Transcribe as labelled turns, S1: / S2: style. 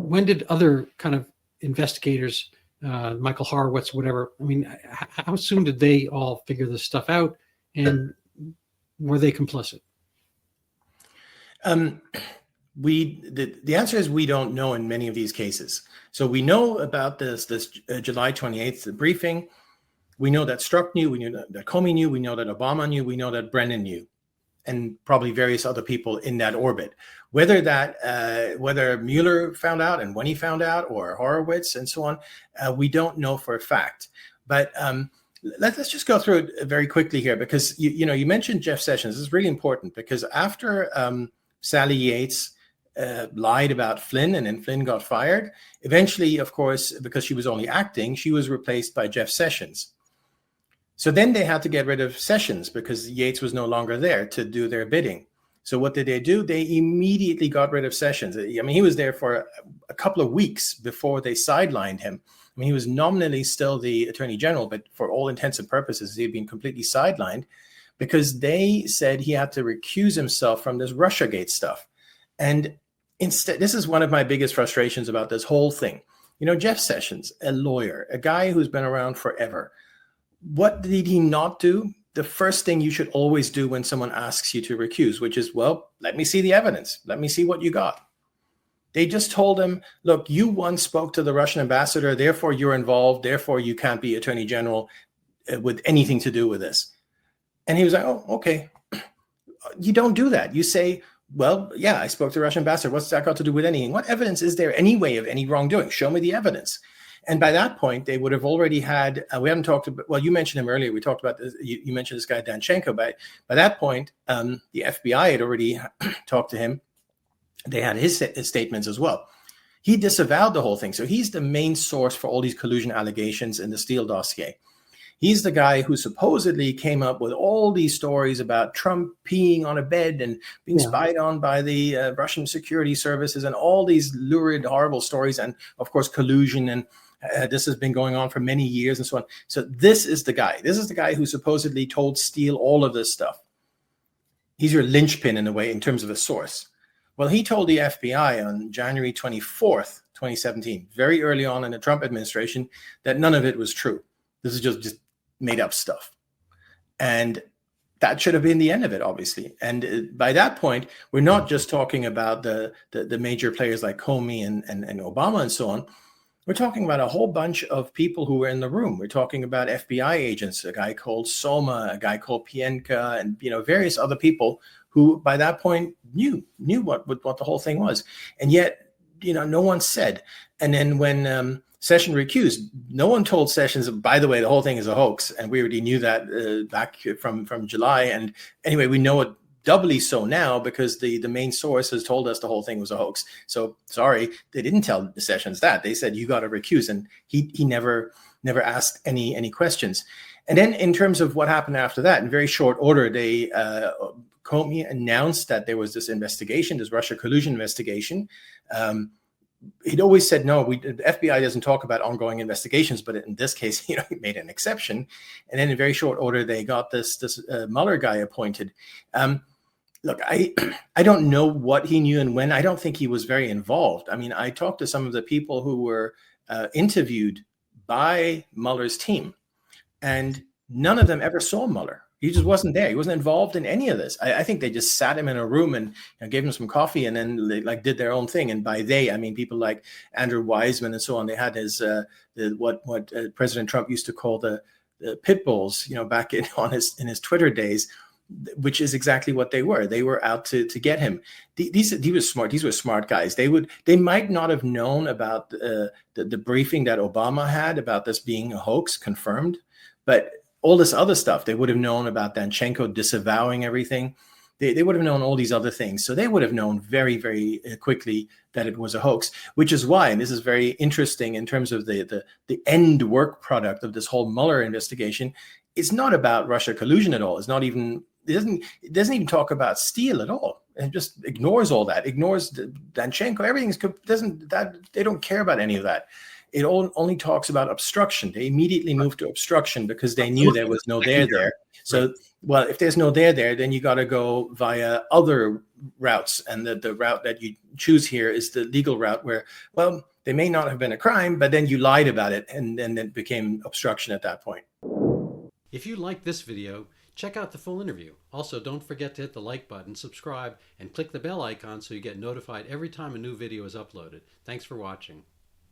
S1: when did other kind of investigators, Michael Horowitz, whatever, I mean, how soon did they all figure this stuff out, and were they complicit?
S2: The answer is we don't know in many of these cases. So we know about this July 28th briefing. We know that Strzok knew, we knew that Comey knew, we know that Obama knew, we know that Brennan knew, and probably various other people in that orbit. Whether Mueller found out and when he found out, or Horowitz and so on, we don't know for a fact. But let's just go through it very quickly here, because you mentioned Jeff Sessions. This is really important, because after Sally Yates lied about Flynn, and then Flynn got fired, eventually, of course, because she was only acting, she was replaced by Jeff Sessions. So then they had to get rid of Sessions because Yates was no longer there to do their bidding. So what did they do? They immediately got rid of Sessions. I mean, he was there for a couple of weeks before they sidelined him. I mean, he was nominally still the Attorney General, but for all intents and purposes, he had been completely sidelined because they said he had to recuse himself from this Russiagate stuff. And instead, this is one of my biggest frustrations about this whole thing. Jeff Sessions, a lawyer, a guy who's been around forever. What did he not do? The first thing you should always do when someone asks you to recuse, which is, well, let me see the evidence. Let me see what you got. They just told him, look, you once spoke to the Russian ambassador, therefore you're involved, therefore you can't be Attorney General with anything to do with this. And he was like, oh, okay. You don't do that. You say, well, yeah, I spoke to the Russian ambassador. What's that got to do with anything? What evidence is there anyway of any wrongdoing? Show me the evidence. And by that point, they would have already had, we haven't talked about, well, you mentioned him earlier. We talked about this, you mentioned this guy, Danchenko. By that point, the FBI had already talked to him. They had his statements as well. He disavowed the whole thing. So he's the main source for all these collusion allegations in the Steele dossier. He's the guy who supposedly came up with all these stories about Trump peeing on a bed and being spied on by the Russian security services, and all these lurid, horrible stories. And of course, collusion, and this has been going on for many years and so on. So this is the guy. This is the guy who supposedly told Steele all of this stuff. He's your linchpin in a way in terms of a source. Well, he told the FBI on January 24th, 2017, very early on in the Trump administration, that none of it was true. This is just made up stuff. And that should have been the end of it, obviously. And by that point, we're not just talking about the major players like Comey and Obama and so on. We're talking about a whole bunch of people who were in the room. We're talking about FBI agents, a guy called Soma, a guy called Pienka, and various other people who by that point knew what the whole thing was. And yet, no one said. And then when Sessions recused, no one told Sessions, by the way, the whole thing is a hoax. And we already knew that back from July. And anyway, we know it doubly so now because the main source has told us the whole thing was a hoax. So sorry, they didn't tell Sessions that. They said, you got to recuse. And he never asked any questions. And then in terms of what happened after that, in very short order, they Comey announced that there was this investigation, this Russia collusion investigation. He'd always said, no, the FBI doesn't talk about ongoing investigations, but in this case, he made an exception. And then in very short order, they got this Mueller guy appointed. Look, I don't know what he knew and when. I don't think he was very involved. I mean, I talked to some of the people who were interviewed by Mueller's team, and none of them ever saw Mueller. He just wasn't there. He wasn't involved in any of this. I think they just sat him in a room and gave him some coffee, and then they did their own thing. And by they, I mean people like Andrew Weissman and so on. They had his what President Trump used to call the pit bulls, back in his Twitter days, which is exactly what they were. They were out to get him. He was smart. These were smart guys. They might not have known about the briefing that Obama had about this being a hoax confirmed, but all this other stuff, they would have known about Danchenko disavowing everything. They would have known all these other things. So they would have known very, very quickly that it was a hoax, which is why, and this is very interesting in terms of the end work product of this whole Mueller investigation, it's not about Russia collusion at all. It's not even, it doesn't even talk about Steele at all. It just ignores all that, ignores Danchenko, everything they don't care about any of that. it only talks about obstruction. They immediately moved to obstruction because they knew there was no there there. So, well, if there's no there there, then you got to go via other routes. And the route that you choose here is the legal route where, well, they may not have been a crime, but then you lied about it, and then it became obstruction at that point.
S1: If you like this video, check out the full interview. Also, don't forget to hit the like button, subscribe, and click the bell icon so you get notified every time a new video is uploaded. Thanks for watching.